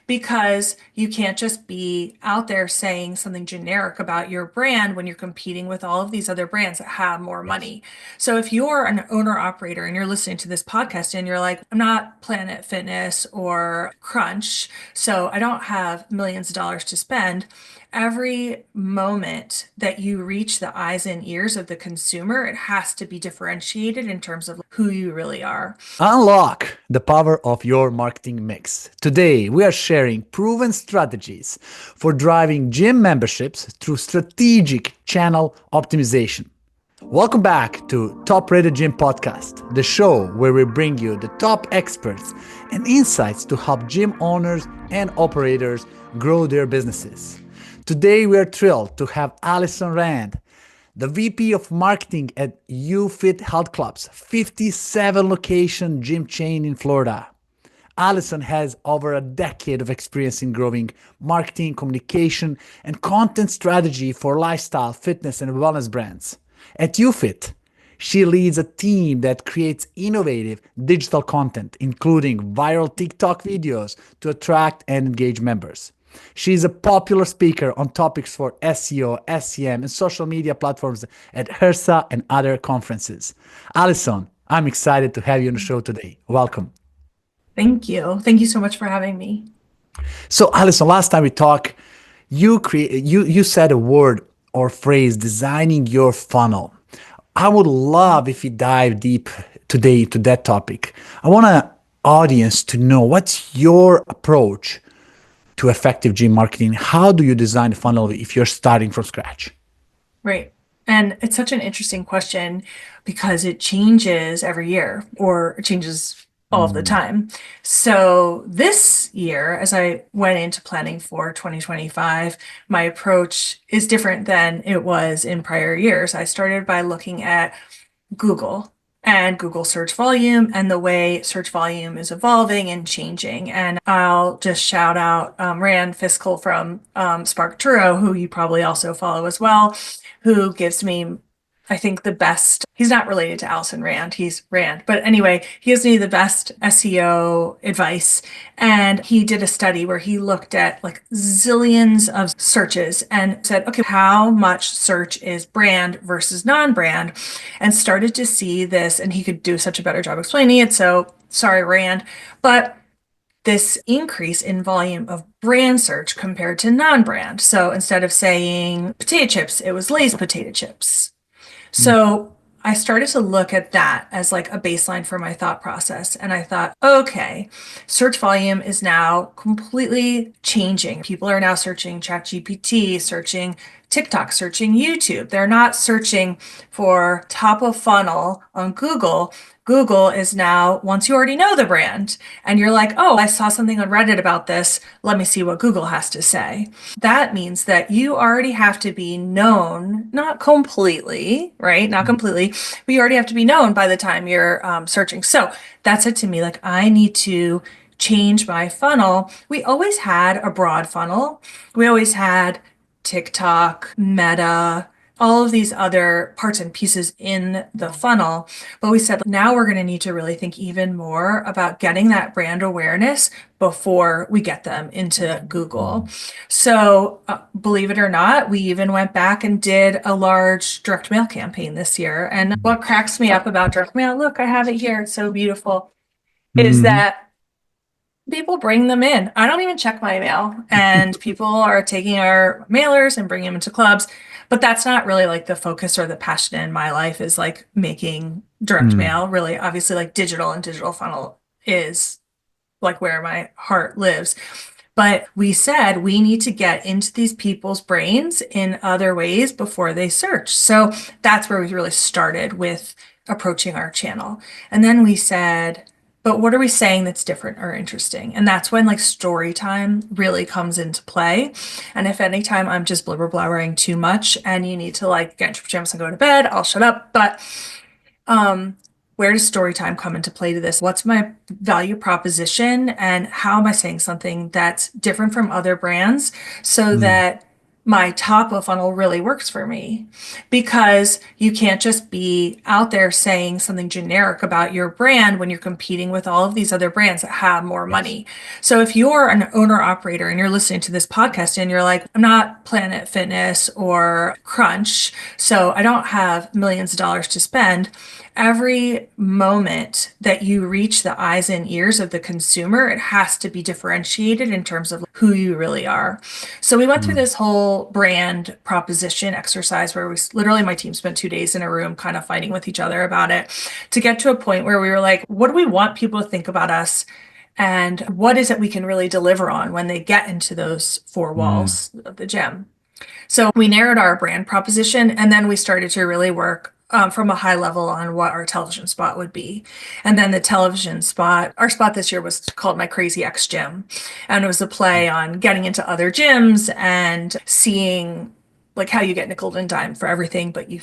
because you can't just be out there saying something generic about your brand when you're competing with all of these other brands that have more Yes. money. So if you're an owner operator and you're listening to this podcast and you're like, I'm not Planet Fitness or Crunch, so I don't have millions of dollars to spend. Every moment that you reach the eyes and ears of the consumer, it has to be differentiated in terms of who you really are. Unlock the power of your marketing mix. Today, we are sharing proven strategies for driving gym memberships through strategic channel optimization. Welcome back to Top Rated Gym Podcast, the show where we bring you the top experts and insights to help gym owners and operators grow their businesses. Today, we are thrilled to have Allison Rand, the VP of Marketing at YouFit Health Club's 57 location gym chain in Florida. Allison has over a decade of experience in growing marketing, communication, and content strategy for lifestyle, fitness, and wellness brands. At YouFit, she leads a team that creates innovative digital content, including viral TikTok videos to attract and engage members. She is a popular speaker on topics for SEO, SEM, and social media platforms at HRSA and other conferences. Alison, I'm excited to have you on the show today. Welcome. Thank you. Thank you so much for having me. So, Alison, last time we talked, you said a word or phrase, designing your funnel. I would love if you dive deep today into that topic. I want an audience to know what's your approach to effective gym marketing. How do you design a funnel if you're starting from scratch? Right. And it's such an interesting question because it changes every year or it changes all of the Mm, time. So this year, as I went into planning for 2025, my approach is different than it was in prior years. I started by looking at Google and Google search volume and the way search volume is evolving and changing. And I'll just shout out Rand Fiscal from Spark Turo, who you probably also follow as well, who gives me, I think, the best. He's not related to Allison Rand, he's Rand. But anyway, he gives me the best SEO advice. And he did a study where he looked at like zillions of searches and said, okay, how much search is brand versus non-brand? And started to see this. And he could do such a better job explaining it. So sorry, Rand. But this increase in volume of brand search compared to non-brand. So instead of saying potato chips, it was Lay's potato chips. mm, So I started to look at that as like a baseline for my thought process. And I thought, okay, search volume is now completely changing. People are now searching ChatGPT, searching TikTok, searching YouTube. They're not searching for top of funnel on Google. Google is now, once you already know the brand and you're like, oh, I saw something on Reddit about this. Let me see what Google has to say. That means that you already have to be known, not completely, right? Not mm, completely, but you already have to be known by the time you're searching. So that said to me, like, I need to change my funnel. We always had a broad funnel. We always had TikTok, Meta, all of these other parts and pieces in the funnel. But we said now we're going to need to really think even more about getting that brand awareness before we get them into Google. mm. So, believe it or not, we even went back and did a large direct mail campaign this year. And what cracks me up about direct mail, look, I have it here, it's so beautiful, is Mhm. that people bring them in. I don't even check my mail, and people are taking our mailers and bringing them into clubs. But that's not really like the focus or the passion in my life is like making direct Mm, mail. Really, obviously, like digital and digital funnel is like where my heart lives. But we said we need to get into these people's brains in other ways before they search. So that's where we really started with approaching our channel. And then we said, but what are we saying that's different or interesting? And that's when like story time really comes into play. And if anytime I'm just blubber blabbering too much and you need to like get into pajamas and go to bed, I'll shut up. But um, where does story time come into play to this? What's my value proposition and how am I saying something that's different from other brands so mm, that my top of funnel really works for me because you can't just be out there saying something generic about your brand when you're competing with all of these other brands that have more Yes. money. So if you're an owner operator and you're listening to this podcast and you're like, I'm not Planet Fitness or Crunch, so I don't have millions of dollars to spend. Every moment that you reach the eyes and ears of the consumer, it has to be differentiated in terms of who you really are. So we went through Mm. this whole brand proposition exercise where we literally, my team spent 2 days in a room kind of fighting with each other about it to get to a point where we were like, what do we want people to think about us? And what is it we can really deliver on when they get into those four Mm. walls of the gym? So we narrowed our brand proposition and then we started to really work from a high level on what our television spot would be. And then the television spot, our spot this year was called My Crazy Ex Gym. And it was a play on getting into other gyms and seeing like how you get nickel and dime for everything, but you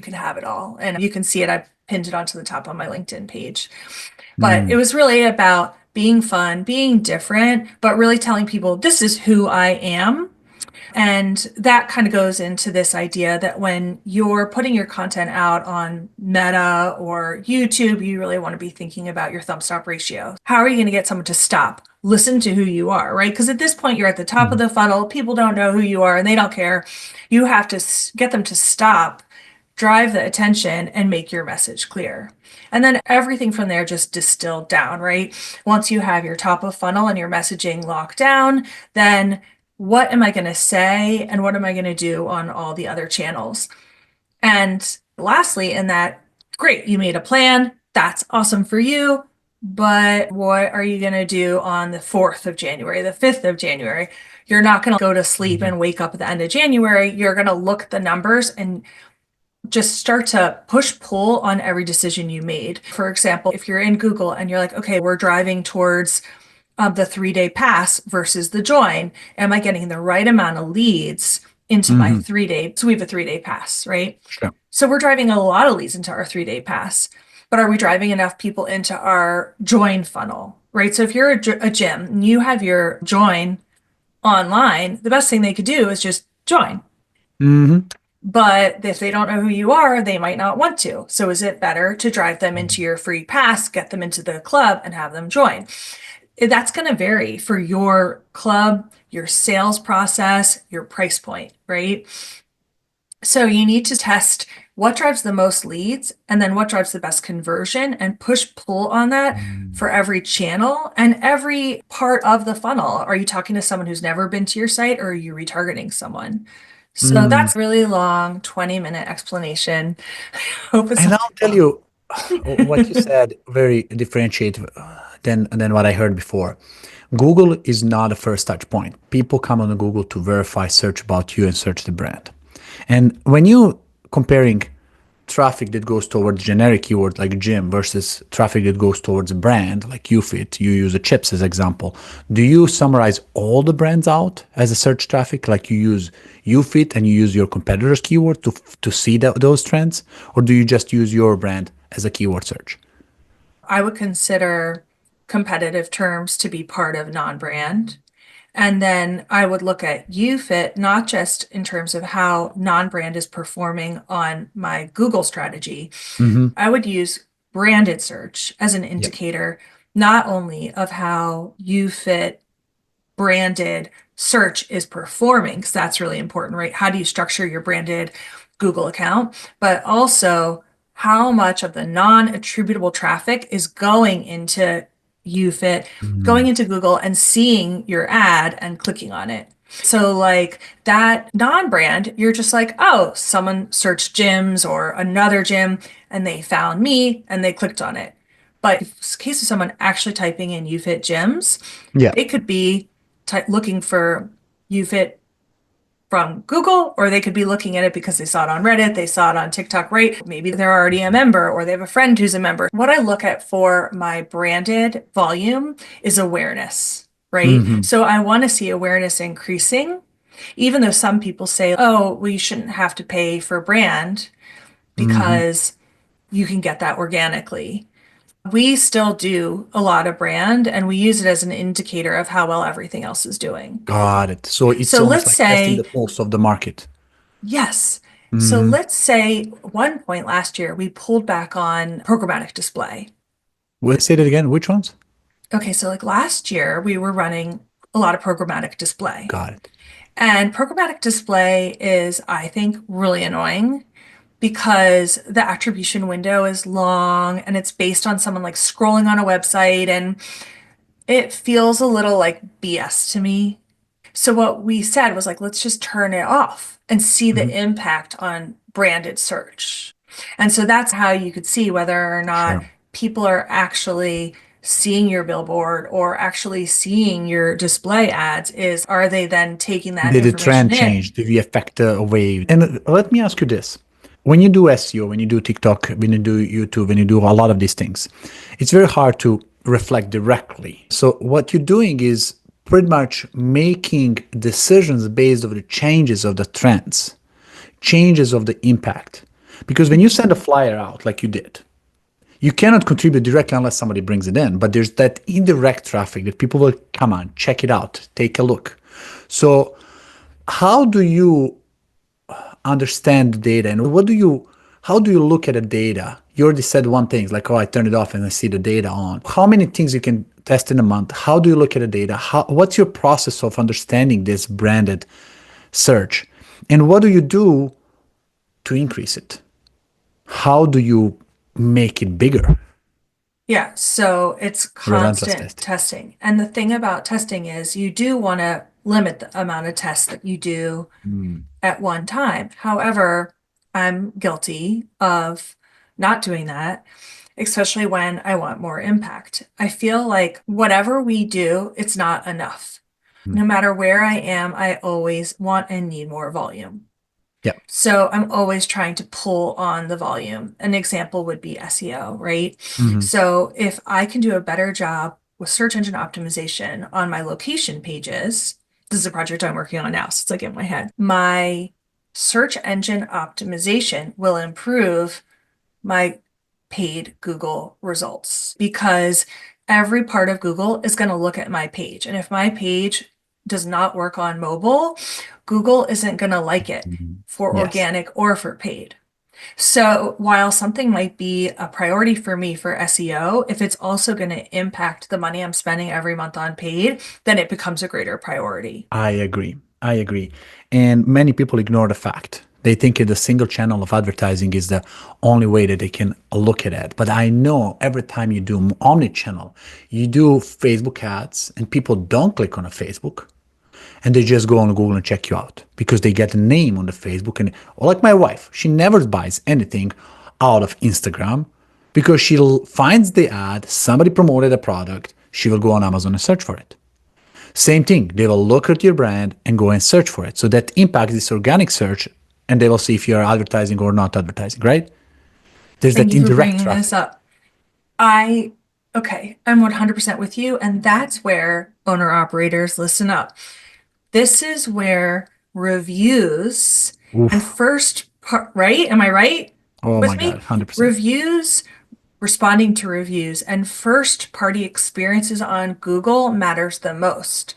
can have it all. And you can see it. I pinned it onto the top on my LinkedIn page. But it Mm. was really about being fun, being different, but really telling people this is who I am. And that kind of goes into this idea that when you're putting your content out on Meta or YouTube, you really want to be thinking about your thumb stop ratio. How are you going to get someone to stop? Listen to who you are, right? Because at this point, you're at the top of Mm. the funnel. People don't know who you are and they don't care. You have to get them to stop, drive the attention, and make your message clear. And then everything from there just distilled down, right? Once you have your top of funnel and your messaging locked down, then what am I going to say and what am I going to do on all the other channels? And lastly, in that, great, you made a plan. That's awesome for you. But what are you going to do on the 4th of January, the 5th of January? You're not going to go to sleep Mhm. and wake up at the end of January. You're going to look at the numbers and just start to push pull on every decision you made. For example, if you're in Google and you're like, okay, we're driving towards the 3 day pass versus the join. Am I getting the right amount of leads into my Mhm. 3 day? So we have a 3 day pass, right? Sure. So we're driving a lot of leads into our 3 day pass, but are we driving enough people into our join funnel, right? So if you're a gym and you have your join online, the best thing they could do is just join. Mhm. But if they don't know who you are, they might not want to. So is it better to drive them into your free pass, get them into the club, and have them join? That's going to vary for your club, your sales process, your price point, right? So you need to test what drives the most leads and then what drives the best conversion and push pull on that Mm. for every channel and every part of the funnel. Are you talking to someone who's never been to your site or are you retargeting someone? So Mm. that's a really long 20-minute explanation. Hope it's And not I'll too tell long. you what you said very differentiate than what I heard before. Google is not a first touch point. People come on Google to verify, search about you, and search the brand. And when you comparing traffic that goes towards generic keywords like gym versus traffic that goes towards a brand like YouFit, you use a chips as example. Do you summarize all the brands out as a search traffic, like you use YouFit and you use your competitors' keyword to see those trends, or do you just use your brand as a keyword search? I would consider competitive terms to be part of non-brand. And then I would look at YouFit, not just in terms of how non-brand is performing on my Google strategy. Mm-hmm. I would use branded search as an Yeah. indicator, not only of how YouFit branded search is performing, because that's really important, right? How do you structure your branded Google account? But also how much of the non-attributable traffic is going into YouFit, going Mm. into Google and seeing your ad and clicking on it. So like that non-brand, you're just like, oh, someone searched gyms or another gym and they found me and they clicked on it. But in case of someone actually typing in YouFit gyms, Yeah. they could be looking for YouFit from Google, or they could be looking at it because they saw it on Reddit, they saw it on TikTok, right? Maybe they're already a member or they have a friend who's a member. What I look at for my branded volume is awareness, right? Mm-hmm. So I want to see awareness increasing, even though some people say, oh, well, you shouldn't have to pay for brand Mm-hmm. because you can get that organically. We still do a lot of brand and we use it as an indicator of how well everything else is doing. Got it. So it's So almost let's like testing the say, pulse of the market. yes. So Hmm. let's say one point last year we pulled back on programmatic display. Will you say that again? Which ones? Okay, so like last year we were running a lot of programmatic display. Got it. And programmatic display is, I think, really annoying because the attribution window is long and it's based on someone like scrolling on a website and it feels a little like BS to me. So what we said was like, let's just turn it off and see the Mhm. impact on branded search. And so that's how you could see whether or not Sure. people are actually seeing your billboard or actually seeing your display ads is are they then taking that Did the information trend in? change? Did we affect the way? And let me ask you this. When you do SEO, when you do TikTok, when you do YouTube, when you do a lot of these things, it's very hard to reflect directly. So what you're doing is pretty much making decisions based on the changes of the trends, changes of the impact. Because when you send a flyer out like you did, you cannot contribute directly unless somebody brings it in, but there's that indirect traffic that people will come on, check it out, take a look. So how do you understand the data and how do you look at the data? You already said one thing, like, oh, I turn it off and I see the data on. How many things you can test in a month? How do you look at the data? What's your process of understanding this branded search? And what do you do to increase it? How do you make it bigger? Yeah, so it's Relentless constant testing. testing. And the thing about testing is you do want to limit the amount of tests that you do Mm. at one time. However, I'm guilty of not doing that, especially when I want more impact. I feel like whatever we do, it's not enough. Mm. No matter where I am, I always want and need more volume. Yeah. So I'm always trying to pull on the volume. An example would be SEO, right? Mhm. So if I can do a better job with search engine optimization on my location pages, this is a project I'm working on now, so it's like in my head. My search engine optimization will improve my paid Google results because every part of Google is going to look at my page. And if my page does not work on mobile, Google isn't going to like it Mhm. for Yes, organic or for paid. So while something might be a priority for me for SEO, if it's also going to impact the money I'm spending every month on paid, then it becomes a greater priority. I agree. I agree. And many people ignore the fact. They think the single channel of advertising is the only way that they can look at it. But I know every time you do omni-channel, you do Facebook ads and people don't click on a Facebook and they just go on Google and check you out because they get a name on the Facebook. And like my wife, she never buys anything out of Instagram because she finds the ad, somebody promoted a product, she will go on Amazon and search for it. Same thing, they will look at your brand and go and search for it. So that impacts this organic search and they will see if you're advertising or not advertising, right? There's Thank that you for indirect bringing this traffic. up. I, okay, I'm 100% with you. And that's where owner operators listen up. This is where reviews and Oof. first part, right? Am I right Oh my with God, me? 100%. Reviews, responding to reviews, and first party experiences on Google matters the most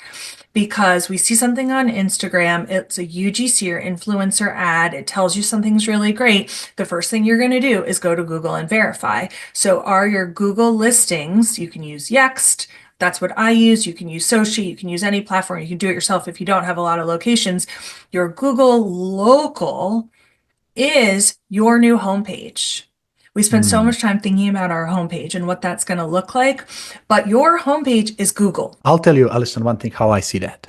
because we see something on Instagram, it's a UGC or influencer ad, it tells you something's really great. The first thing you're going to do is go to Google and verify. So, are your Google listings, you can use Yext. That's what I use. You can use Sochi. You can use any platform. You can do it yourself if you don't have a lot of locations. Your Google local is your new homepage. We spend so Mm. much time thinking about our homepage and what that's going to look like, but your homepage is Google. I'll tell you, Alison, one thing how I see that.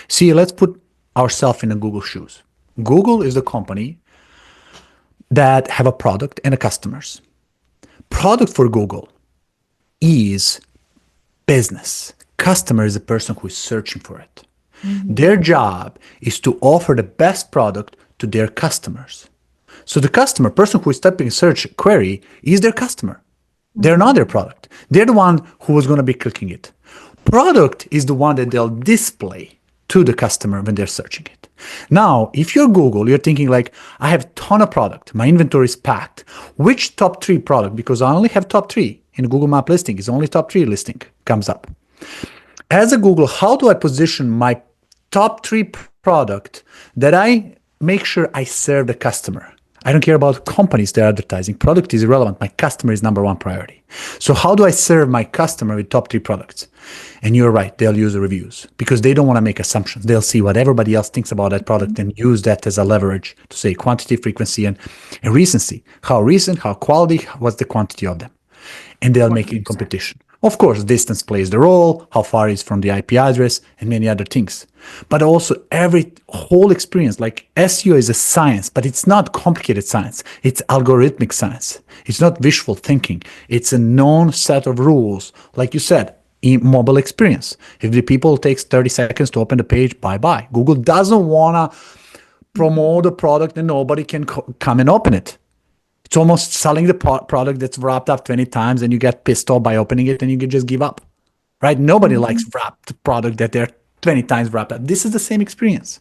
See, let's put ourselves in the Google shoes. Google is the company that have a product and a customers. Product for Google is business. Customer is the person who is searching for it. Mhm. Their job is to offer the best product to their customers. So the customer, person who is typing a search query, is their customer. They're not their Mhm. product. They're the one who is going to be clicking it. Product is the one that they'll display to the customer when they're searching it. Now, if you're Google, you're thinking like, I have a ton of product. My inventory is packed. Which top three product? Because I only have top three. in Google Map listing. It's only top 3 listing comes up. As a Google, how do I position my top 3 product that I make sure I serve the customer? I don't care about companies they're advertising. Product is irrelevant. My customer is number 1 priority. So how do I serve my customer with top 3 products? And you're right, they'll use the reviews because they don't want to make assumptions. They'll see what everybody else thinks about that product and use that as a leverage to say quantity, frequency, and recency. How recent, how quality, what's the quantity of them? And they'll make it in competition. Of course, distance plays the role, how far is from the IP address, and many other things. But also every whole experience, like SEO is a science, but it's not complicated science. It's algorithmic science. It's not wishful thinking. It's a known set of rules. Like you said, mobile experience. If the people takes 30 seconds to open the page, bye-bye. Google doesn't want to promote a product and nobody can come and open it. It's almost selling the product that's wrapped up 20 times and you get pissed off by opening it and you can just give up, right? Nobody likes wrapped product that they're 20 times wrapped up. This is the same experience.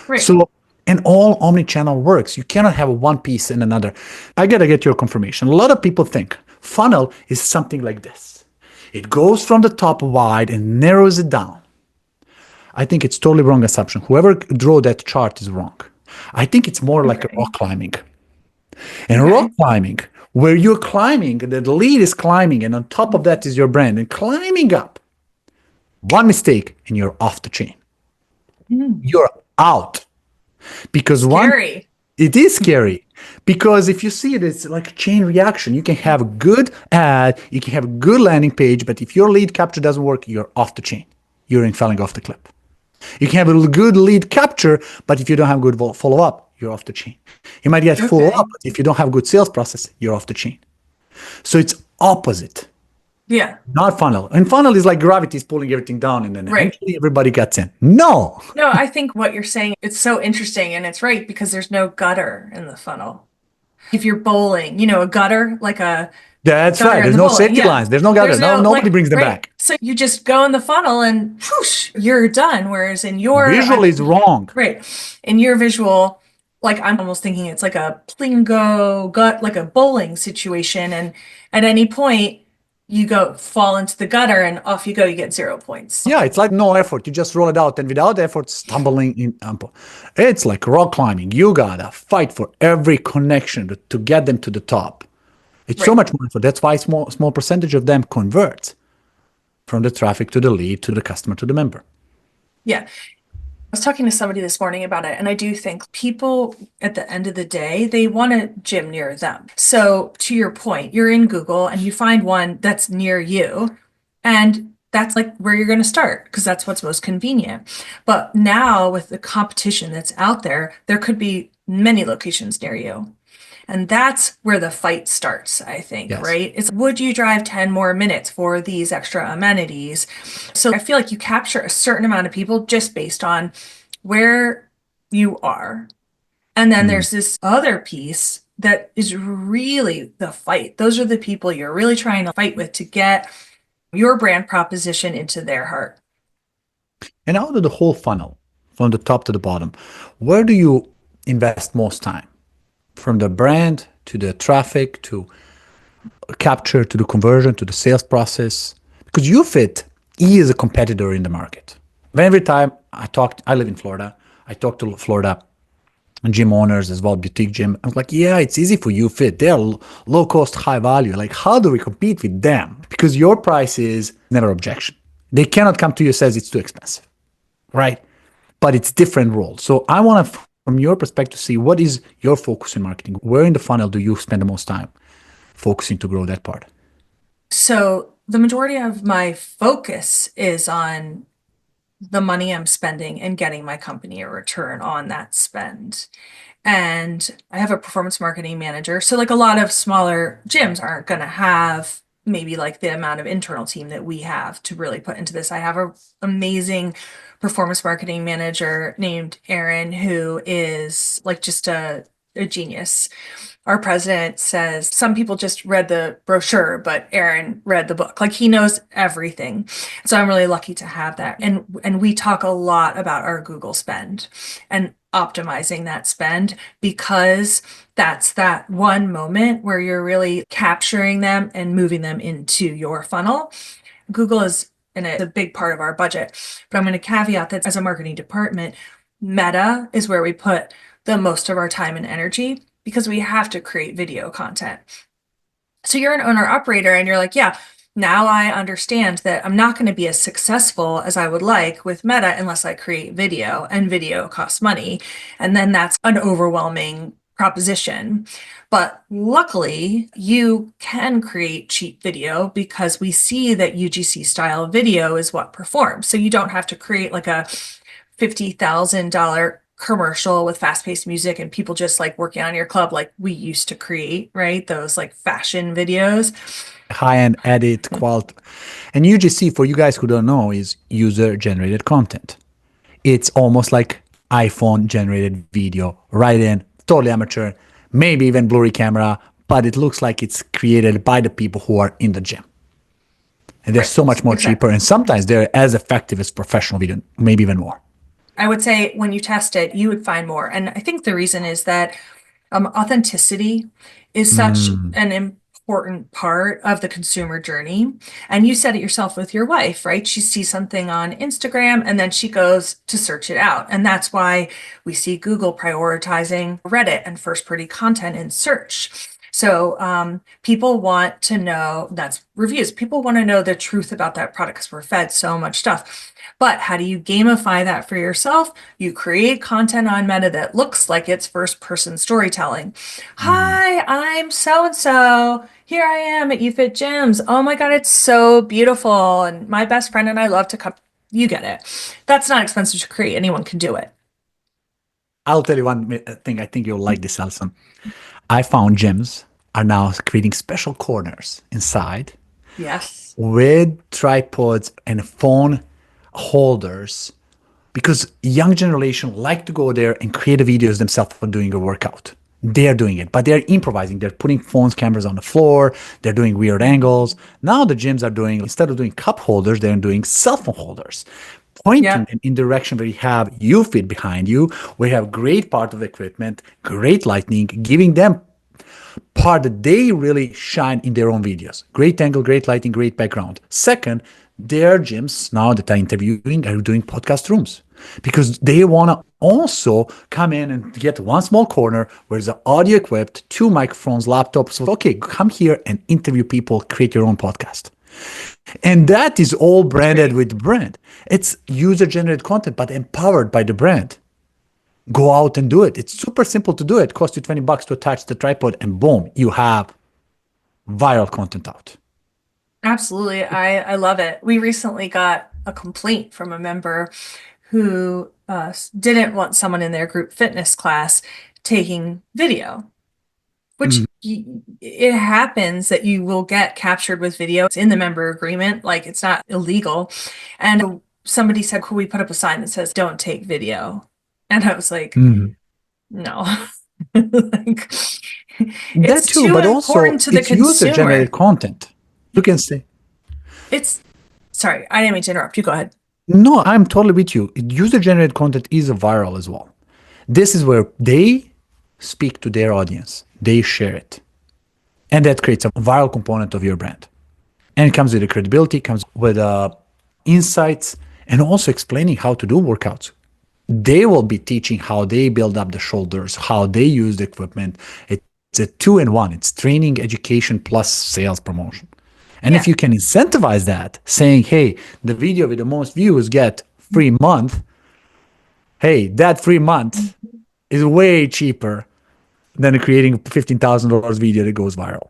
Right. So, and all omni-channel works. You cannot have one piece and another. I got to get your confirmation. A lot of people think funnel is something like this. It goes from the top wide and narrows it down. I think it's totally wrong assumption. Whoever drew that chart is wrong. I think it's more like a rock climbing. And rock climbing, where you're climbing, the lead is climbing, and on top of that is your brand, and climbing up. One mistake, and you're off the chain. You're out. Because it is scary. Because if you see it, it's like a chain reaction. You can have a good ad, you can have a good landing page, but if your lead capture doesn't work, you're off the chain. You're falling off the cliff. You can have a good lead capture, but if you don't have good follow-up, you're off the chain. You might get follow-up, but if you don't have good sales process, you're off the chain. So it's opposite. Yeah. Not funnel. And funnel is like gravity is pulling everything down and then eventually everybody gets in. No, I think what you're saying, it's so interesting and it's right because there's no gutter in the funnel. If you're bowling, a gutter, like a That's right. There's no safety lines. There's no gutter. Nobody brings them back. So you just go in the funnel and whoosh, you're done. Whereas in your visual is wrong. Right. In your visual, like I'm almost thinking it's like a plingo gut, like a bowling situation. And at any point you fall into the gutter and off you go, you get 0 points. Yeah, it's like no effort. You just roll it out and without effort, stumbling in. It's like rock climbing. You gotta fight for every connection to get them to the top. It's so much more effort. That's why small percentage of them convert from the traffic to the lead, to the customer, to the member. Yeah. I was talking to somebody this morning about it, and I do think people at the end of the day, they want a gym near them. So to your point, you're in Google and you find one that's near you, and that's like where you're going to start because that's what's most convenient. But now with the competition that's out there, there could be many locations near you. And that's where the fight starts, I think, right? It's would you drive 10 more minutes for these extra amenities? So I feel like you capture a certain amount of people just based on where you are. And then there's this other piece that is really the fight. Those are the people you're really trying to fight with to get your brand proposition into their heart. And out of the whole funnel, from the top to the bottom, where do you invest most time? From the brand to the traffic to capture to the conversion to the sales process, because YouFit is a competitor in the market. Every time I live in Florida, I talk to Florida gym owners as well, boutique gym. I'm like, yeah, it's easy for YouFit. They're low cost, high value. Like, how do we compete with them? Because your price is never objection. They cannot come to you and says it's too expensive, right? But it's different roles. So I want to, from your perspective, see what is your focus in marketing? Where in the funnel do you spend the most time focusing to grow that part? So the majority of my focus is on the money I'm spending and getting my company a return on that spend. And I have a performance marketing manager. So like a lot of smaller gyms aren't going to have maybe like the amount of internal team that we have to really put into this. I have an amazing performance marketing manager named Aaron, who is like just a genius. Our president says some people just read the brochure, but Aaron read the book. Like he knows everything. So I'm really lucky to have that. And we talk a lot about our Google spend. And optimizing that spend because that's that one moment where you're really capturing them and moving them into your funnel. Google is in a big part of our budget, but I'm going to caveat that as a marketing department, Meta is where we put the most of our time and energy because we have to create video content. So you're an owner operator and you're like, yeah, now I understand that I'm not going to be as successful as I would like with Meta unless I create video, and video costs money. And then that's an overwhelming proposition. But luckily, you can create cheap video because we see that UGC style video is what performs. So you don't have to create like a $50,000 commercial with fast-paced music and people just like working on your club like we used to create, right? Those like fashion videos. High-end edit quality. And UGC, for you guys who don't know, is user-generated content. It's almost like iPhone-generated video, right in, totally amateur, maybe even blurry camera, but it looks like it's created by the people who are in the gym. And they're so much more cheaper, and sometimes they're as effective as professional video, maybe even more. I would say when you test it, you would find more. And I think the reason is that authenticity is such an important part of the consumer journey. And you said it yourself with your wife, right? She sees something on Instagram and then she goes to search it out. And that's why we see Google prioritizing Reddit and first-party content in search. So people want to know, that's reviews. People want to know the truth about that product because we're fed so much stuff. But how do you gamify that for yourself? You create content on Meta that looks like it's first-person storytelling. Hi, I'm so-and-so. Here I am at YouFit Gyms. Oh my God, it's so beautiful. And my best friend and I love to come. You get it. That's not expensive to create. Anyone can do it. I'll tell you one thing. I think you'll like this, Allison. I found gyms are now creating special corners inside. Yes. With tripods and phone holders, because young generation like to go there and create videos themselves for doing a workout. They're doing it, but they're improvising. They're putting phones, cameras on the floor. They're doing weird angles. Now the gyms are doing, instead of doing cup holders, they're doing cell phone holders, pointing them in direction where you have YouFit behind you, where you have great part of the equipment, great lighting, giving them part that they really shine in their own videos. Great angle, great lighting, great background. Second, their gyms now that I'm interviewing are doing podcast rooms because they want to also come in and get one small corner where the audio equipped, two microphones, laptops. So, okay, come here and interview people, create your own podcast. And that is all branded with brand. It's user-generated content, but empowered by the brand. Go out and do it. It's super simple to do it. Costs you $20 to attach the tripod and boom, you have viral content out. Absolutely. I love it. We recently got a complaint from a member who didn't want someone in their group fitness class taking video, which it happens that you will get captured with video. It's in the member agreement, like it's not illegal. And somebody said, could we put up a sign that says, don't take video? And I was like, no. Like, that too, but also it's user-generated content. You can say. Sorry, I didn't mean to interrupt you. Go ahead. No, I'm totally with you. User-generated content is viral as well. This is where they speak to their audience. They share it. And that creates a viral component of your brand. And it comes with the credibility, comes with insights, and also explaining how to do workouts. They will be teaching how they build up the shoulders, how they use the equipment. It's a 2-in-1. It's training, education, plus sales promotion. And if you can incentivize that, saying, hey, the video with the most views get free month, hey, that free month is way cheaper than creating a $15,000 video that goes viral.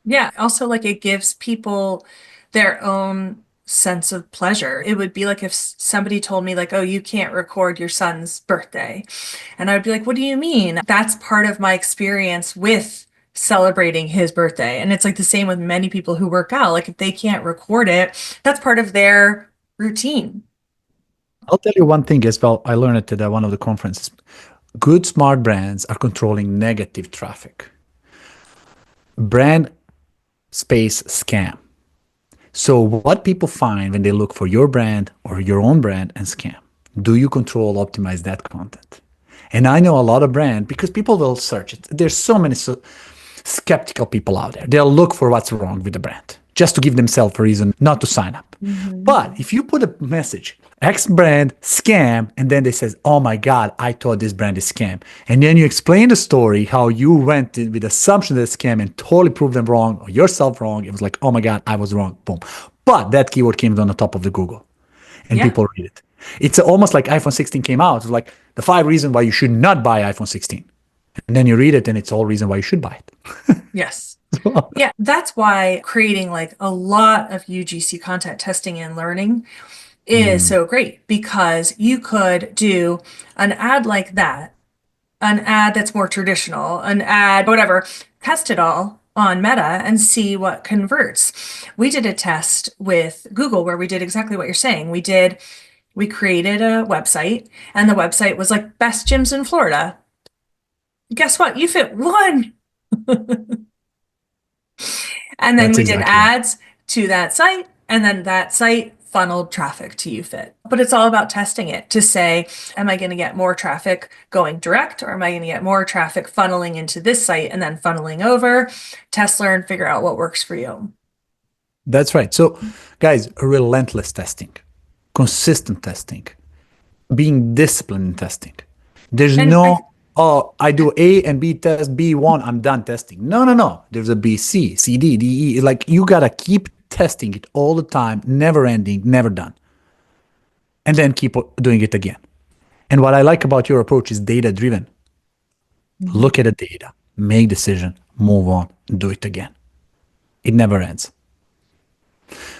Yeah. Also, like it gives people their own sense of pleasure. It would be like if somebody told me like, oh, you can't record your son's birthday. And I'd be like, what do you mean? That's part of my experience with celebrating his birthday. And it's like the same with many people who work out. Like if they can't record it, that's part of their routine. I'll tell you one thing as well. I learned it at one of the conferences. Good, smart brands are controlling negative traffic. Brand space scam. So what people find when they look for your brand or your own brand and scam. Do you control, optimize that content? And I know a lot of brands because people will search it. There's so many skeptical people out there. They'll look for what's wrong with the brand just to give themselves a reason not to sign up. Mhm. But if you put a message, X brand scam, and then they says, oh my God, I thought this brand is scam. And then you explain the story, how you went in with the assumption that it's scam and totally proved them wrong or yourself wrong. It was like, oh my God, I was wrong. Boom. But that keyword came on the top of the Google and Yeah. people read it. It's almost like iPhone 16 came out. It's like the 5 reasons why you should not buy iPhone 16. And then you read it and it's all reason why you should buy it. Yes. Yeah, that's why creating like a lot of UGC content testing and learning is so great, because you could do an ad like that, an ad that's more traditional, an ad, whatever, test it all on Meta and see what converts. We did a test with Google where we did exactly what you're saying. We created a website, and the website was like best gyms in Florida. Guess what? YouFit won. And then That's we did exactly right. ads to that site, and then that site funneled traffic to YouFit. But it's all about testing it to say, am I going to get more traffic going direct, or am I going to get more traffic funneling into this site and then funneling over? Test, learn, figure out what works for you. That's right. So, guys, relentless testing, consistent testing, being disciplined in testing. There's And no, oh, I do A and B test, B1, I'm done testing. No, no, no. There's a B, C, C, D, D, E. Like you got to keep testing it all the time, never ending, never done. And then keep doing it again. And what I like about your approach is data driven. Look at the data, make decision, move on, do it again. It never ends.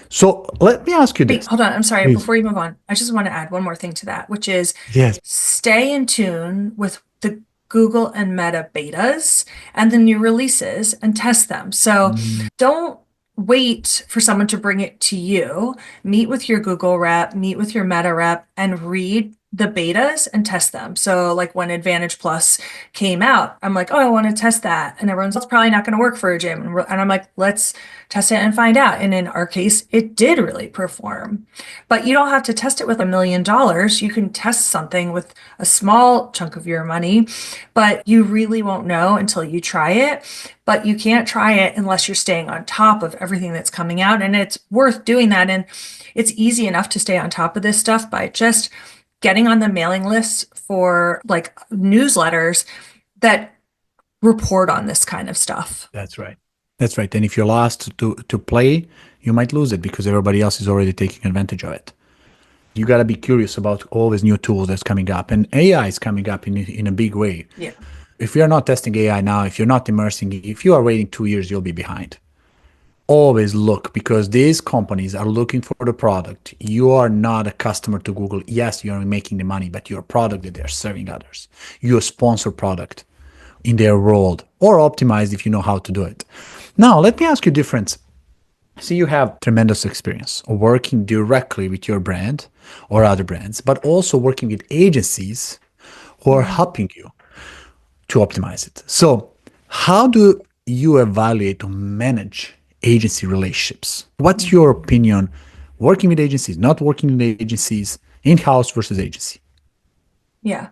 So let me ask you wait, this. hold on. I'm sorry. Please. Before you move on, I just want to add one more thing to that, which is Yes. stay in tune with the Google and Meta betas and the new releases and test them. So don't wait for someone to bring it to you. Meet with your Google rep, meet with your Meta rep, and read the betas and test them. So like when Advantage Plus came out, I'm like, oh, I want to test that. And everyone's, it's probably not going to work for a gym. And I'm like, let's test it and find out. And in our case, it did really perform. But you don't have to test it with $1 million. You can test something with a small chunk of your money, but you really won't know until you try it. But you can't try it unless you're staying on top of everything that's coming out. And it's worth doing that. And it's easy enough to stay on top of this stuff by just getting on the mailing lists for like newsletters that report on this kind of stuff. That's right. That's right. And if you're lost to play, you might lose it because everybody else is already taking advantage of it. You got to be curious about all these new tools that's coming up. And AI is coming up in a big way. Yeah. If you're not testing AI now, if you're not immersing, if you are waiting 2 years, you'll be behind. Always look, because these companies are looking for the product. You are not a customer to Google. Yes, you're making the money, but you're a product that they're serving others. You're a sponsor product in their world, or optimized if you know how to do it. Now, let me ask you a difference. See, you have tremendous experience working directly with your brand or other brands, but also working with agencies who are helping you to optimize it. So how do you evaluate or manage agency relationships? What's your opinion working with agencies, not working with agencies, in-house versus agency? Yeah.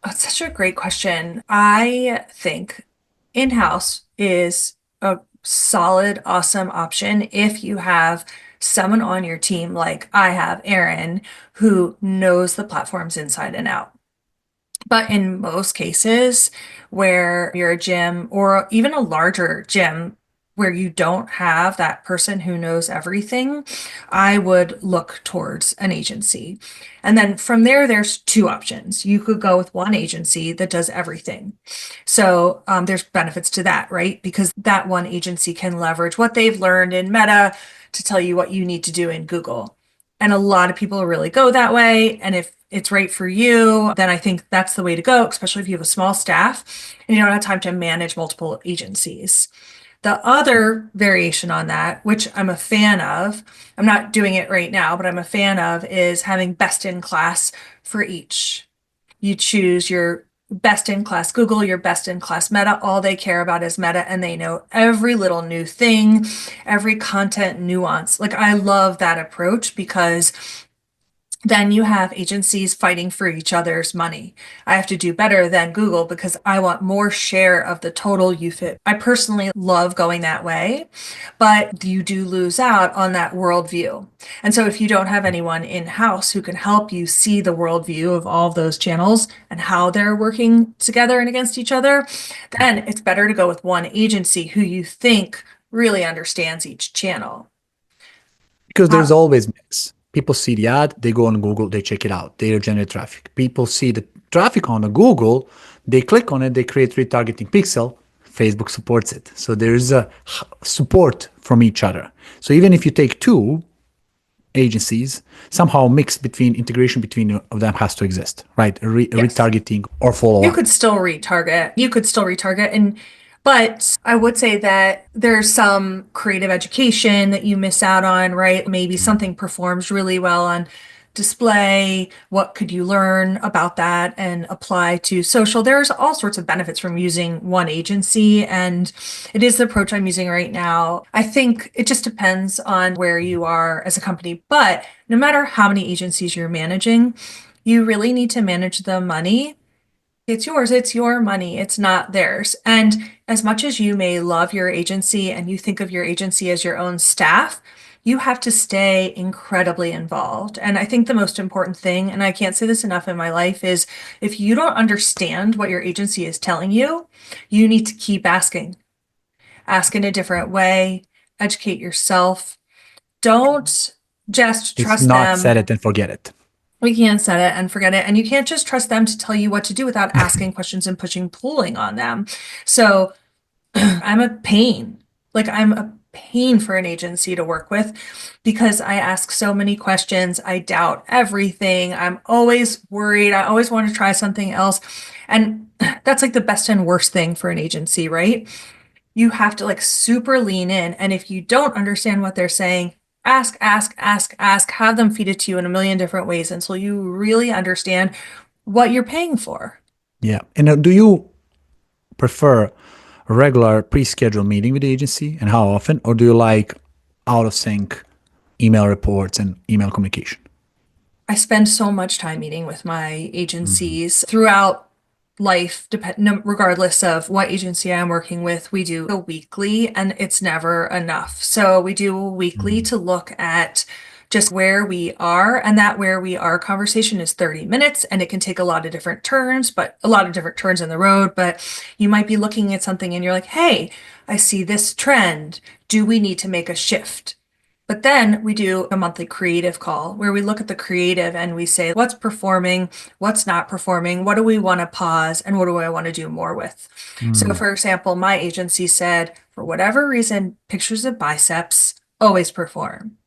That's such a great question. I think in-house is a solid, awesome option if you have someone on your team like I have, Aaron, who knows the platforms inside and out. But in most cases where you're a gym or even a larger gym where you don't have that person who knows everything, I would look towards an agency. And then from there, there's two options. You could go with one agency that does everything. So there's benefits to that, right? Because that one agency can leverage what they've learned in Meta to tell you what you need to do in Google. And a lot of people really go that way. And if it's right for you, then I think that's the way to go, especially if you have a small staff and you don't have time to manage multiple agencies. The other variation on that, which I'm a fan of, I'm not doing it right now, but I'm a fan of, is having best in class for each. You choose your best in class Google, your best in class Meta. All they care about is Meta, and they know every little new thing, every content nuance. Like I love that approach because then you have agencies fighting for each other's money. I have to do better than Google because I want more share of the total YouFit. I personally love going that way, but you do lose out on that worldview. And so if you don't have anyone in-house who can help you see the worldview of all of those channels and how they're working together and against each other, then it's better to go with one agency who you think really understands each channel. Because there's always mix. People see the ad, they go on Google, they check it out, they generate traffic. People see the traffic on the Google, they click on it, they create retargeting pixel. Facebook supports it. So there's a support from each other. So even if you take two agencies, somehow integration between of them has to exist, right? Yes. Retargeting or follow You up. could still retarget. But I would say that there's some creative education that you miss out on, right? Maybe something performs really well on display. What could you learn about that and apply to social? There's all sorts of benefits from using one agency, and it is the approach I'm using right now. I think it just depends on where you are as a company, but no matter how many agencies you're managing, you really need to manage the money. It's yours, it's your money, it's not theirs. And as much as you may love your agency and you think of your agency as your own staff, you have to stay incredibly involved. And I think the most important thing, and I can't say this enough in my life, is if you don't understand what your agency is telling you, you need to keep asking. Ask in a different way, educate yourself. Don't just It's trust not set them. it and forget it. We can't set it and forget it. And you can't just trust them to tell you what to do without asking questions and pulling on them. So I'm a pain. Like I'm a pain for an agency to work with because I ask so many questions. I doubt everything. I'm always worried. I always want to try something else. And that's like the best and worst thing for an agency, right? You have to like super lean in. And if you don't understand what they're saying, ask, have them feed it to you in a million different ways until you really understand what you're paying for. Yeah. And do you prefer a regular pre-scheduled meeting with the agency, and how often? Or do you like out of sync email reports and email communication? I spend so much time meeting with my agencies throughout life, regardless of what agency I'm working with. We do a weekly and it's never enough. So we do a weekly to look at just where we are, and that where we are conversation is 30 minutes and it can take a lot of different turns, but a lot of different turns in the road. But you might be looking at something and you're like, hey, I see this trend. Do we need to make a shift? But then we do a monthly creative call where we look at the creative and we say, what's performing, what's not performing, what do we want to pause, and what do I want to do more with? So, for example, my agency said, for whatever reason, pictures of biceps always perform.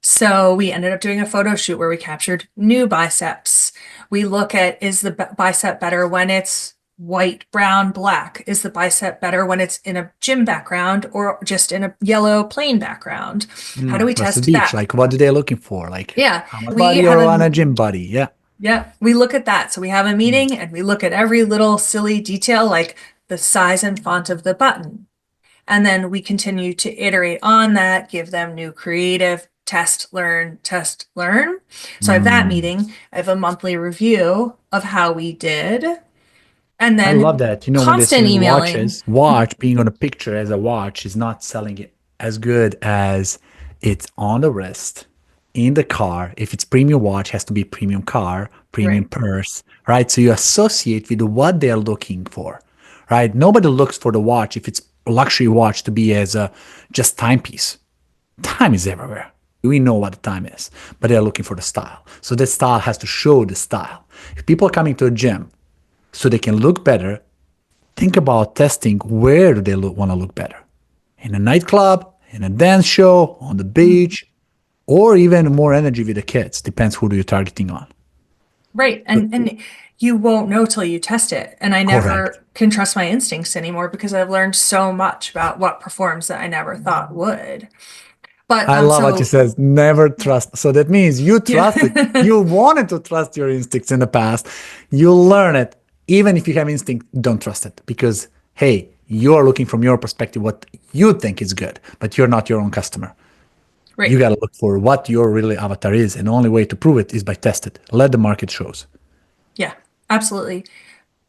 So we ended up doing a photo shoot where we captured new biceps. We look at, is the bicep better when it's white, brown, black? Is the bicep better when it's in a gym background or just in a yellow plain background? How do we Versus test beach, that? like what are they looking for? Like Yeah, how much we body have or on a a gym body? Yeah. yeah, we look at that. So we have a meeting and we look at every little silly detail like the size and font of the button. And then we continue to iterate on that, give them new creative, test, learn, test, learn. So I have that meeting. I have a monthly review of how we did. And I love then that. You know, when they're constant selling emailing. watches, watch being on a picture as a watch is not selling it as good as it's on the wrist, in the car. If it's premium watch, has to be premium car, premium Right. purse, right? So you associate with what they're looking for, right? Nobody looks for the watch if it's a luxury watch to be as a just timepiece. Time is everywhere. We know what the time is, but they're looking for the style. So that style has to show the style. If people are coming to a gym so they can look better, think about testing where do they want to look better. In a nightclub, in a dance show, on the beach, or even more energy with the kids. Depends who you're targeting on. Right. And you won't know till you test it. And I Correct. never can trust my instincts anymore because I've learned so much about what performs that I never thought would. But I love what you so said. Never yeah. trust. So that means you trusted. Yeah. You wanted to trust your instincts in the past. You learn it. Even if you have instinct, don't trust it because, hey, you're looking from your perspective what you think is good, but you're not your own customer. You Right. got to look for what your really avatar is, and the only way to prove it is by test it. Let the market shows. Yeah, absolutely.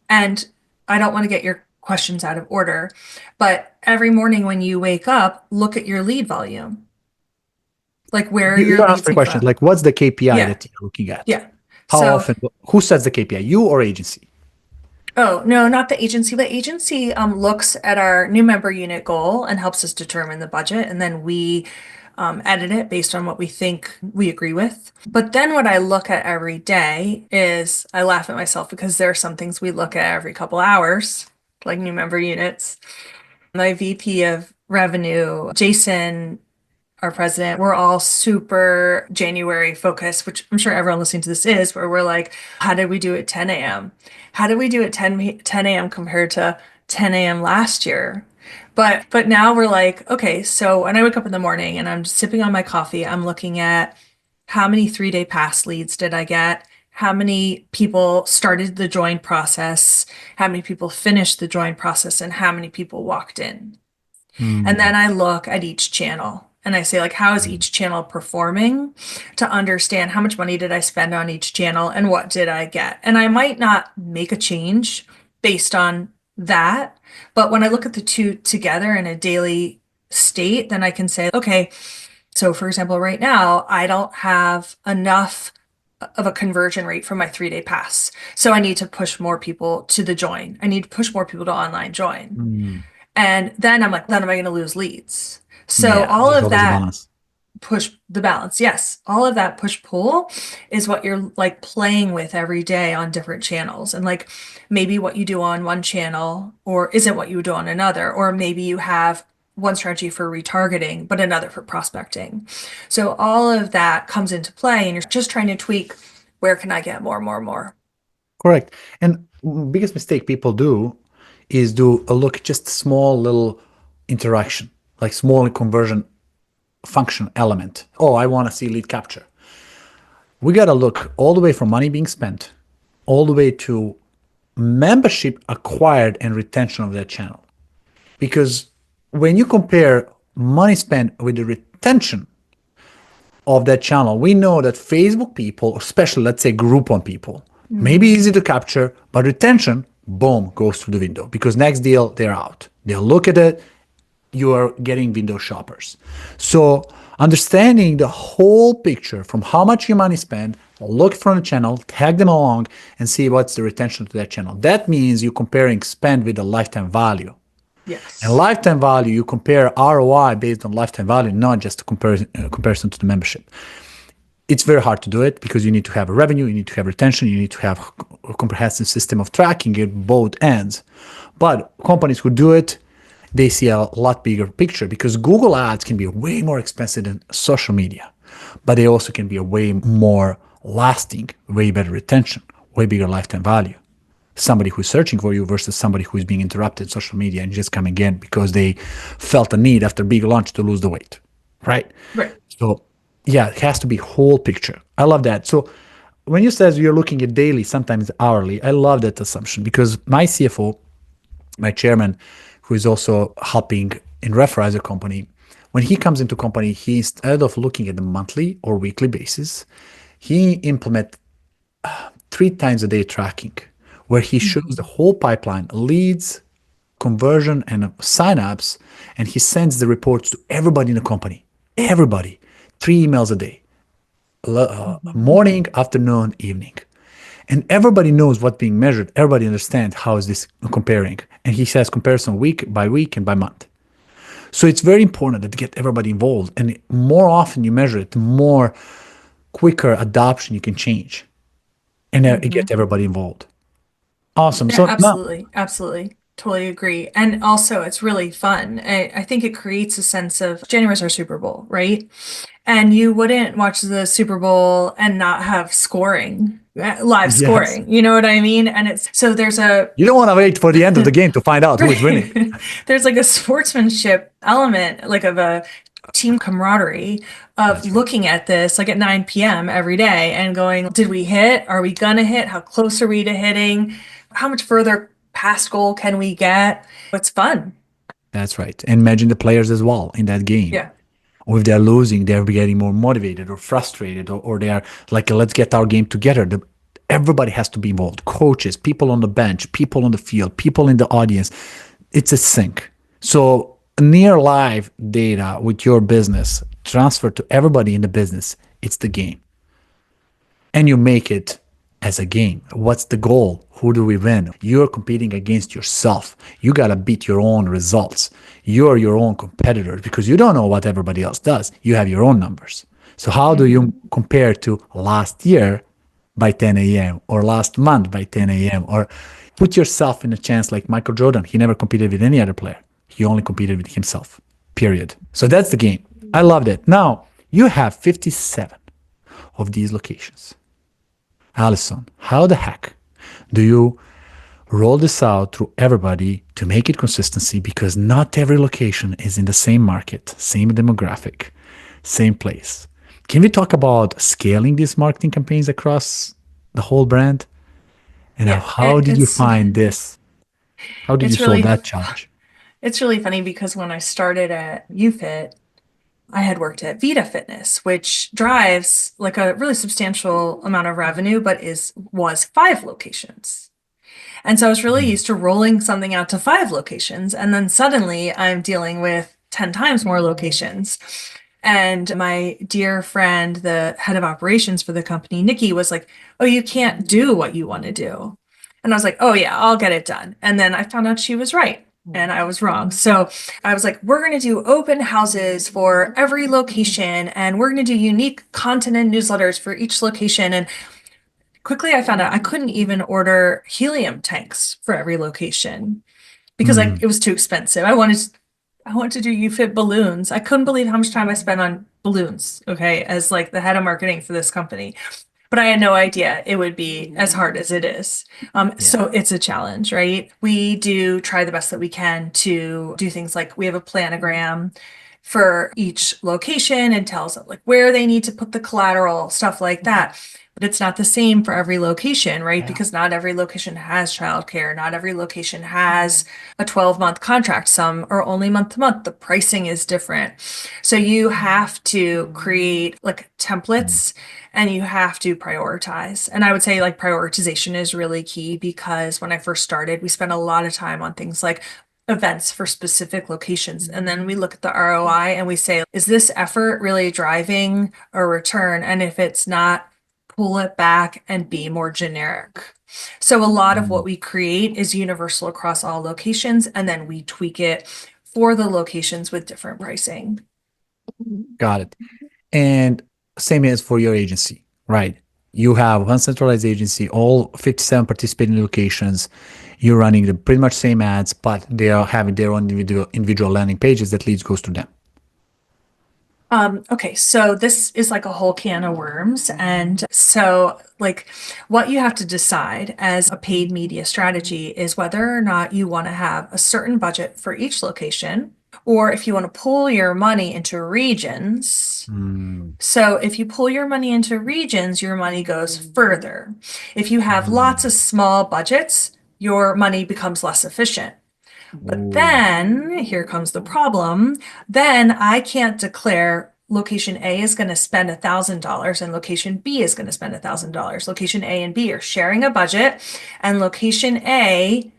And I don't want to get your questions out of order, but every morning when you wake up, look at your lead volume. Like, where are You your don't leads answer coming questions from? like, what's the KPI Yeah. that you're looking at? Yeah. How So, often? Who sets the KPI? You or agency? oh, no, not the agency. The agency looks at our new member unit goal and helps us determine the budget. And then we edit it based on what we think we agree with. But then what I look at every day is I laugh at myself because there are some things we look at every couple hours, like new member units. My VP of revenue, Jason, our president, we're all super January focused, which I'm sure everyone listening to this is, where we're like, how did we do at 10 a.m.? How did we do at 10 a.m. compared to 10 a.m. last year? But now we're like, okay, so when I wake up in the morning and I'm sipping on my coffee, I'm looking at how many 3-day pass leads did I get? How many people started the join process? How many people finished the join process? And how many people walked in? And Hmm. then I look at each channel and I say, like, how is each channel performing to understand how much money did I spend on each channel and what did I get? And I might not make a change based on that. But when I look at the two together in a daily state, then I can say, okay, so for example, right now, I don't have enough of a conversion rate from my 3-day pass. So I need to push more people to the join. I need to push more people to online join. Hmm. And then I'm like, then am I going to lose leads? So Yeah, all there's of always a that balance. push the balance. Yes, all of that push pull is what you're like playing with every day on different channels. And like maybe what you do on one channel or isn't what you do on another, or maybe you have one strategy for retargeting, but another for prospecting. So all of that comes into play and you're just trying to tweak where can I get more, more, more? Correct. And biggest mistake people do is do a look just small little interaction, like small conversion function element. Oh, I want to see lead capture. We got to look all the way from money being spent, all the way to membership acquired and retention of that channel. Because when you compare money spent with the retention of that channel, we know that Facebook people, especially let's say Groupon people, maybe Mm-hmm. easy to capture, but retention, boom, goes through the window because next deal they're out. They'll look at it, you are getting window shoppers. So understanding the whole picture from how much your money spent, look from the channel, tag them along, and see what's the retention to that channel. That means you're comparing spend with the lifetime value. And Yes. lifetime value, you compare ROI based on lifetime value, not just a comparison to the membership. It's very hard to do it because you need to have a revenue, you need to have retention, you need to have a comprehensive system of tracking at both ends. But companies who do it, they see a lot bigger picture because Google ads can be way more expensive than social media, but they also can be a way more lasting, way better retention, way bigger lifetime value. Somebody who's searching for you versus somebody who's being interrupted social media and just coming in because they felt a need after big launch to lose the weight, right? Right. So yeah, it has to be whole picture. I love that. So when you says you're looking at daily, sometimes hourly, I love that assumption because my CFO, my chairman, who is also helping in Referrizer company, when he comes into company, he instead of looking at the monthly or weekly basis, he implement 3 times a day tracking where he shows the Mhm. whole pipeline, leads, conversion, and signups, and he sends the reports to everybody in the company. Everybody, 3 emails a day, Mhm. morning, afternoon, evening. And everybody knows what's being measured. Everybody understands how is this comparing. And he says comparison week and by month. So it's very important that to get everybody involved. And more often you measure it, the more quicker adoption you can change and get Mhm. everybody involved. Awesome. Yeah, So now, absolutely. Absolutely. Totally agree. And also, it's really fun. I think it creates a sense of January's our Super Bowl, right? And you wouldn't watch the Super Bowl and not have scoring, live yes, scoring. You know what I mean? And it's so there's a you don't want to wait for the end of the game to find out who is winning. there's like a sportsmanship element, like of a team camaraderie of That's right. looking at this like at 9 p.m. every day and going, did we hit? Are we gonna hit? How close are we to hitting? How much further past goal can we get? It's fun. That's right. And imagine the players as well in that game. Yeah. Or if they're losing, they're getting more motivated or frustrated, or they are like, let's get our game together. Everybody has to be involved. Coaches, people on the bench, people on the field, people in the audience. It's a sync. So near live data with your business transfer to everybody in the business. It's the game. And you make it as a game. What's the goal? Who do we win? You're competing against yourself. You got to beat your own results. You're your own competitor because you don't know what everybody else does. You have your own numbers. So how do you compare to last year by 10 a.m. or last month by 10 a.m. or put yourself in a chance like Michael Jordan? He never competed with any other player. He only competed with himself, period. So that's the game. I loved it. Now you have 57 of these locations. Allison, how the heck do you roll this out through everybody to make it consistency? Because not every location is in the same market, same demographic, same place. Can we talk about scaling these marketing campaigns across the whole brand? And Yeah, how did you find this? How did you it's solve really that challenge? it's really funny because when I started at YouFit, I had worked at VIDA Fitness, which drives like a really substantial amount of revenue, but was 5 locations. And so I was really used to rolling something out to 5 locations. And then suddenly I'm dealing with 10 times more locations. And my dear friend, the head of operations for the company, Nikki, was like, "Oh, you can't do what you want to do." And I was like, "Oh, yeah, I'll get it done." And then I found out she was right and I was wrong. So I was like, "We're going to do open houses for every location and we're going to do unique content and newsletters for each location." And quickly I found out I couldn't even order helium tanks for every location because like Mm, it was too expensive. I wanted to do YouFit balloons. I couldn't believe how much time I spent on balloons, okay, as like the head of marketing for this company. But I had no idea it would be as hard as it is. yeah. So it's a challenge, right? We do try the best that we can to do things like we have a planogram for each location and tells them like where they need to put the collateral, stuff like that. But it's not the same for every location, right? Yeah. Because not every location has childcare. Not every location has a 12-month contract. Some are only month to month. The pricing is different. So you have to create like Mm, templates and you have to prioritize. And I would say like prioritization is really key because when I first started, we spent a lot of time on things like events for specific locations. And then we look at the ROI and we say, is this effort really driving a return? And if it's not, pull it back and be more generic. So a lot of what mm. we create is universal across all locations, and then we tweak it for the locations with different pricing. Got it. And same as for your agency, right? You have one centralized agency, all 57 participating locations. You're running the pretty much same ads, but they are having their own individual landing pages that leads goes to them. Okay, so this is like a whole can of worms. And so, like, what you have to decide as a paid media strategy is whether or not you want to have a certain budget for each location, or if you want to pull your money into regions. Mm, So, if you pull your money into regions, your money goes further. If you have lots mm. of small budgets, your money becomes less efficient. But Ooh. then here comes the problem. Then I can't declare location A is going to spend $1,000 and location B is going to spend $1,000. Location A and B are sharing a budget, and location A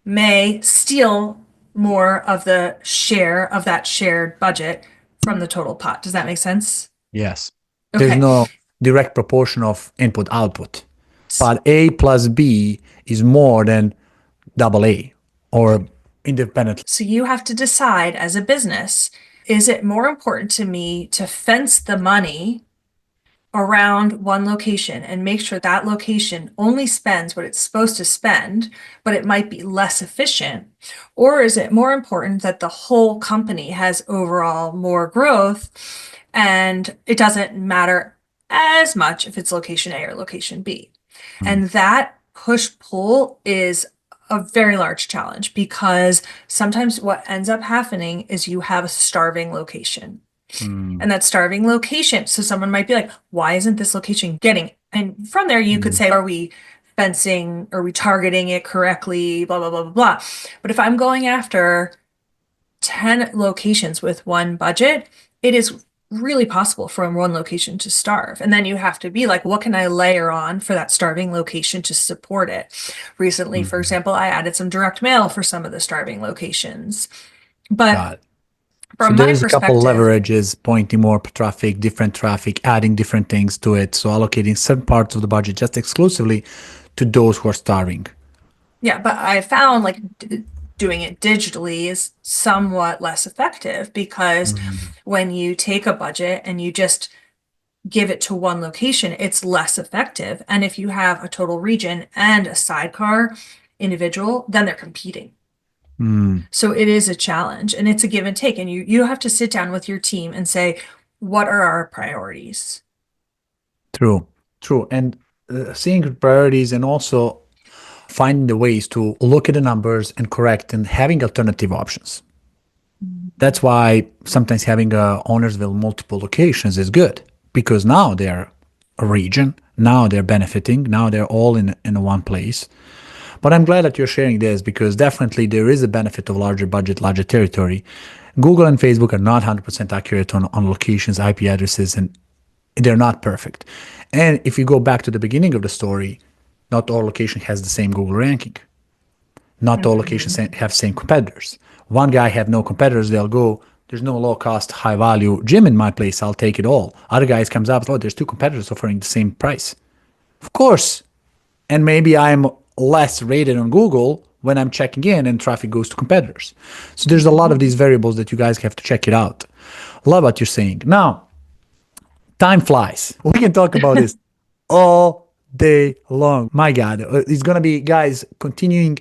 may steal more of the share of that shared budget from the total pot. Does that make sense? Yes. There's Okay. no direct proportion of input output, but A plus B is more than double A or independently. So you have to decide as a business, is it more important to me to fence the money around one location and make sure that location only spends what it's supposed to spend, but it might be less efficient? Or is it more important that the whole company has overall more growth and it doesn't matter as much if it's location A or location B? Mm, And that push pull is a very large challenge because sometimes what ends up happening is you have a starving location. mm, And that starving location, so someone might be like, why isn't this location getting? And from there, you could mm, say, are we fencing? Are we targeting it correctly? Blah, blah, blah, blah, blah. But if I'm going after 10 locations with one budget, it is really possible for one location to starve. And then you have to be like, what can I layer on for that starving location to support it? Recently, for Mhm. example, I added some direct mail for some of the starving locations. But Got it. So from my there's a couple perspective, leverages, pointing more traffic, different traffic, adding different things to it. So allocating certain parts of the budget just exclusively to those who are starving. yeah, but I found like doing it digitally is somewhat less effective because Mhm. when you take a budget and you just give it to one location, it's less effective. And if you have a total region and a sidecar individual, then they're competing. Mm, So it is a challenge and it's a give and take. And you have to sit down with your team and say, what are our priorities? true, true. And seeing priorities and also finding the ways to look at the numbers and correct and having alternative options. That's why sometimes having owners with multiple locations is good because now they're a region, now they're benefiting, now they're all in one place. But I'm glad that you're sharing this because definitely there is a benefit of larger budget, larger territory. Google and Facebook are not 100% accurate on locations, IP addresses, and they're not perfect. And if you go back to the beginning of the story, not all location has the same Google ranking. Not all locations Mhm. have same competitors. One guy have no competitors, they'll go, there's no low cost, high value gym in my place, I'll take it all. Other guys comes up, oh, there's two competitors offering the same price. Of course. And maybe I'm less rated on Google when I'm checking in and traffic goes to competitors. So there's a lot of these variables that you guys have to check it out. Love what you're saying. Now, time flies. We can talk about this all day long. My God, it's gonna be guys continuing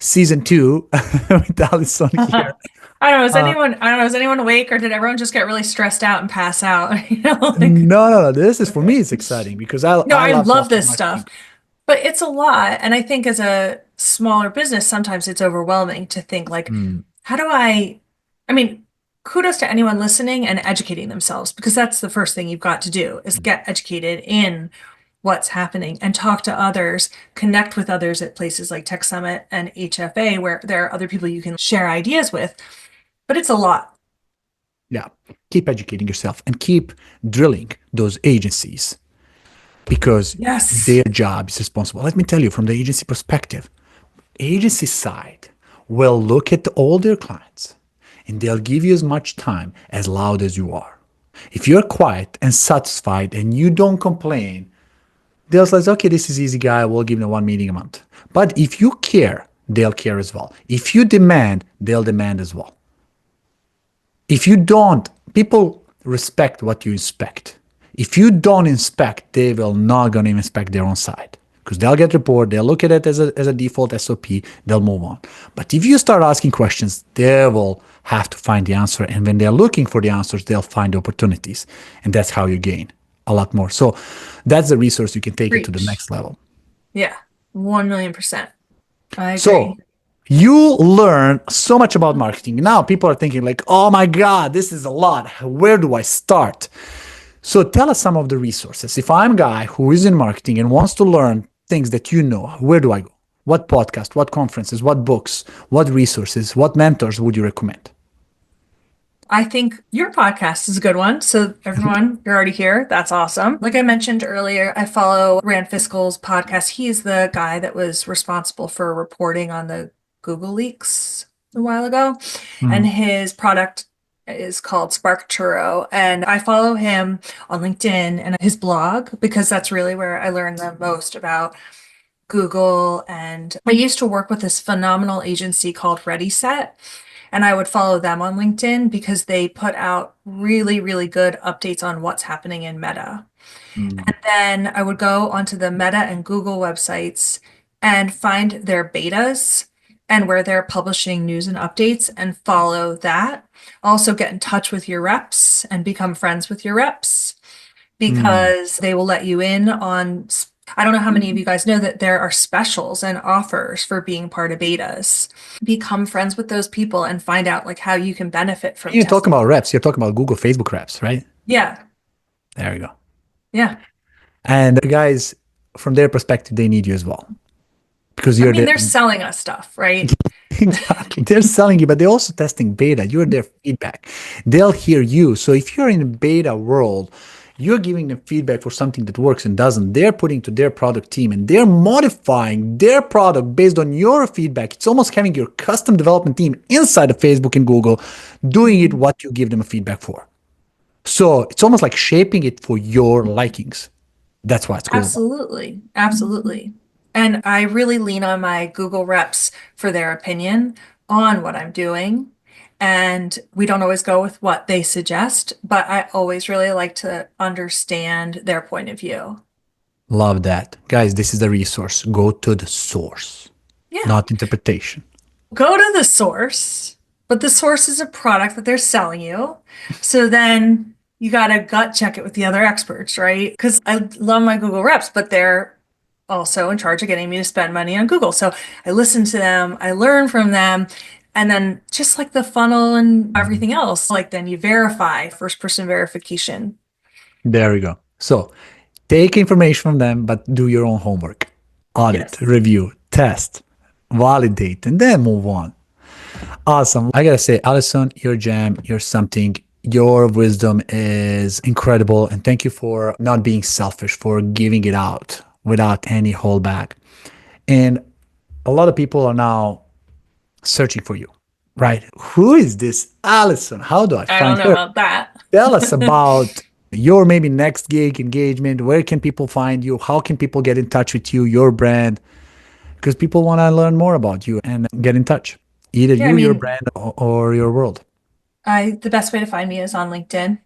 season two with Allison here. I don't know, Uh, I don't know, is anyone awake or did everyone just get really stressed out and pass out? You know, like, no. This is for me. It's exciting because no, I I love love talking this stuff, marketing. but it's a lot. And I think as a smaller business, sometimes it's overwhelming to think like, Mm, how do I mean, kudos to anyone listening and educating themselves because that's the first thing you've got to do is get educated in what's happening and talk to others, connect with others at places like Tech Summit and HFA where there are other people you can share ideas with. But it's a lot. yeah, keep educating yourself and keep drilling those agencies because Yes. their job is responsible. Let me tell you from the agency perspective, agency side will look at all their clients and they'll give you as much time as loud as you are. If you're quiet and satisfied and you don't complain, they'll say, okay, this is easy guy, we'll give them one meeting a month. But if you care, they'll care as well. If you demand, they'll demand as well. If you don't, people respect what you inspect. If you don't inspect, they will not gonna inspect their own side because they'll get report, they'll look at it as a default SOP, they'll move on. But if you start asking questions, they will have to find the answer. And when they're looking for the answers, they'll find opportunities. And that's how you gain a lot more. So that's the resource you can take it to the Preach. next level. Yeah. 1,000,000%. I So agree. you learn so much about marketing. Now people are thinking like, oh my God, this is a lot. Where do I start? So tell us some of the resources. If I'm a guy who is in marketing and wants to learn things that you know, where do I go? What podcast, what conferences, what books, what resources, what mentors would you recommend? I think your podcast is a good one. So everyone, you're already here. That's awesome. Like I mentioned earlier, I follow Rand Fiskel's podcast. He's the guy that was responsible for reporting on the Google leaks a while ago. And Mhm. his product is called Spark Churro. And I follow him on LinkedIn and his blog because that's really where I learned the most about Google. And I used to work with this phenomenal agency called Ready Set. And I would follow them on LinkedIn because they put out really, really good updates on what's happening in Meta. Mm, And then I would go onto the Meta and Google websites and find their betas and where they're publishing news and updates and follow that. Also get in touch with your reps and become friends with your reps mm. because they will let you in on. I don't know how many of you guys know that there are specials and offers for being part of betas. Become friends with those people and find out like how you can benefit from You're talking testing. about reps. You're talking about Google, Facebook reps, right? Yeah. There you go. Yeah. And the guys, from their perspective, they need you as well because I you're mean, the they're selling us stuff, right? Exactly. They're selling you, but they're also testing beta. You're their feedback. They'll hear you. So if you're in a beta world, you're giving them feedback for something that works and doesn't. They're putting to their product team and they're modifying their product based on your feedback. It's almost having your custom development team inside of Facebook and Google doing it what you give them a feedback for. So it's almost like shaping it for your likings. That's why it's cool. Absolutely. Absolutely. And I really lean on my Google reps for their opinion on what I'm doing. And we don't always go with what they suggest, but I always really like to understand their point of view. Love that. Guys, this is the resource. Go to the source, Yeah. not interpretation. Go to the source, but the source is a product that they're selling you. So then you got to gut check it with the other experts, right? Because I love my Google reps, but they're also in charge of getting me to spend money on Google. So I listen to them, I learn from them. And then just like the funnel and everything else, like then you verify, first person verification. There we go. So take information from them, but do your own homework. Audit, Yes. review, test, validate, and then move on. Awesome. I gotta say, Allison, you're a gem. You're something. Your wisdom is incredible. And thank you for not being selfish, for giving it out without any holdback. And a lot of people are now searching for you, right? Who is this Allison? How do I I find don't know her? about that. Tell us about your maybe next gig engagement. Where can people find you? How can people get in touch with you, your brand? Because people want to learn more about you and get in touch. Either Yeah, I you, your mean, brand, or your world. the best way to find me is on LinkedIn.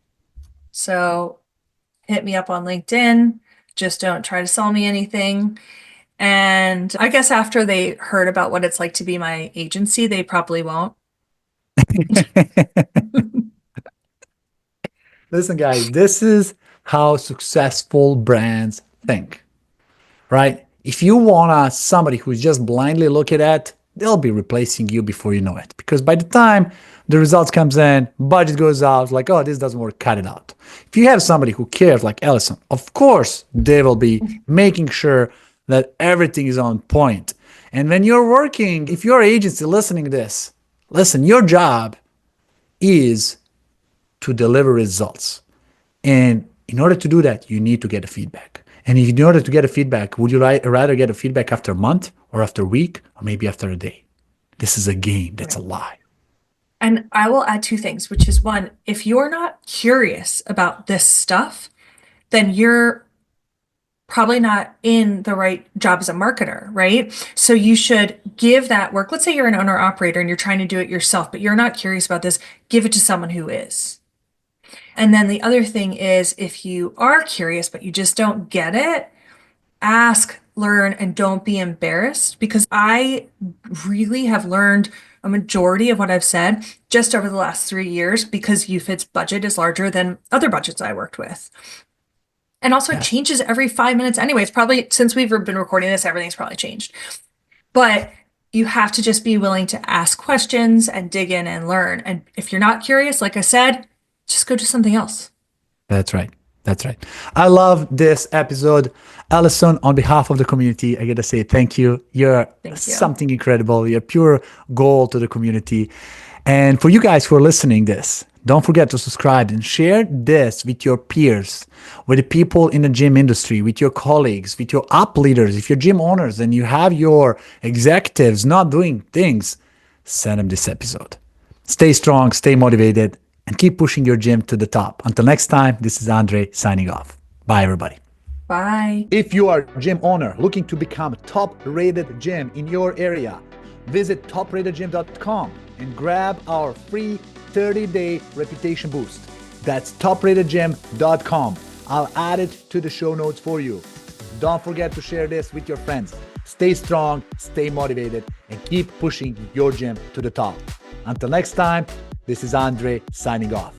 So hit me up on LinkedIn. Just don't try to sell me anything. And I guess after they heard about what it's like to be my agency, they probably won't. Listen, guys, this is how successful brands think, right? If you want somebody who's just blindly looking at, they'll be replacing you before you know it. Because by the time the results comes in, budget goes out, like, oh, this doesn't work, cut it out. If you have somebody who cares like Allison, of course, they will be making sure that everything is on point. And when you're working, if your agency listening to this, listen, your job is to deliver results. And in order to do that, you need to get a feedback. And in order to get a feedback, would you rather get a feedback after a month or after a week or maybe after a day? This is a game. That's a lie. And I will add two things, which is one, if you're not curious about this stuff, then you're probably not in the right job as a marketer, right? So you should give that work. Let's say you're an owner operator and you're trying to do it yourself, but you're not curious about this, give it to someone who is. And then the other thing is if you are curious, but you just don't get it, ask, learn, and don't be embarrassed, because I really have learned a majority of what I've said just over the last 3 years because YouFit's budget is larger than other budgets I worked with. And also it Yes. changes every 5 minutes anyway. It's probably, since we've been recording this, everything's probably changed. But you have to just be willing to ask questions and dig in and learn. And if you're not curious, like I said, just go do something else. That's right. That's right. I love this episode. Allison, on behalf of the community, I got to say thank you. You're Thank you. something incredible. You're pure gold to the community. And for you guys who are listening this, don't forget to subscribe and share this with your peers, with the people in the gym industry, with your colleagues, with your up leaders. If you're gym owners and you have your executives not doing things, send them this episode. Stay strong, stay motivated, and keep pushing your gym to the top. Until next time, this is Andre signing off. Bye, everybody. Bye. If you are a gym owner looking to become a top-rated gym in your area, visit topratedgym.com and grab our free 30-day reputation boost. That's topratedgym.com. I'll add it to the show notes for you. Don't forget to share this with your friends. Stay strong, stay motivated, and keep pushing your gym to the top. Until next time, this is Andre signing off.